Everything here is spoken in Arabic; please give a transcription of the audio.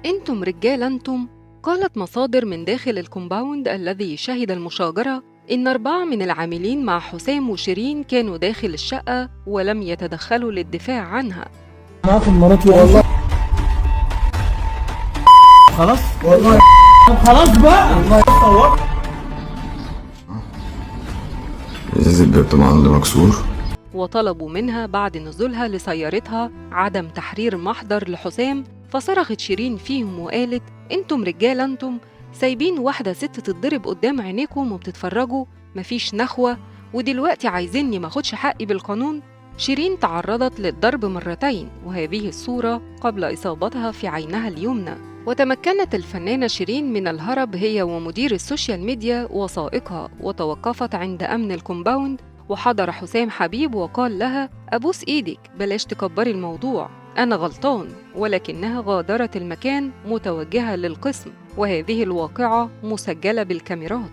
انتم رجال انتم. قالت مصادر من داخل الكومباوند الذي شهد المشاجرة إن 4 من العاملين مع حسام وشيرين كانوا داخل الشقة ولم يتدخلوا للدفاع عنها. معاكم مراتي والله. خلاص والله. خلاص بقى والله. ازاز الباب طبعا اللي مكسور. وطلبوا منها بعد نزولها لسيارتها عدم تحرير محضر لحسام، فصرخت شيرين فيهم وقالت: انتم رجال انتم، سايبين واحدة ست تتضرب قدام عينيكم وبتتفرجوا، مفيش نخوة، ودلوقتي عايزيني ماخدش حقي بالقانون. شيرين تعرضت للضرب مرتين، وهذه الصورة قبل إصابتها في عينها اليمنى. وتمكنت الفنانة شيرين من الهرب هي ومدير السوشيال ميديا وسائقها، وتوقفت عند أمن الكومباوند، وحضر حسام حبيب وقال لها: أبوس إيدك بلاش تكبري الموضوع، أنا غلطان. ولكنها غادرت المكان متوجهة للقسم، وهذه الواقعة مسجلة بالكاميرات.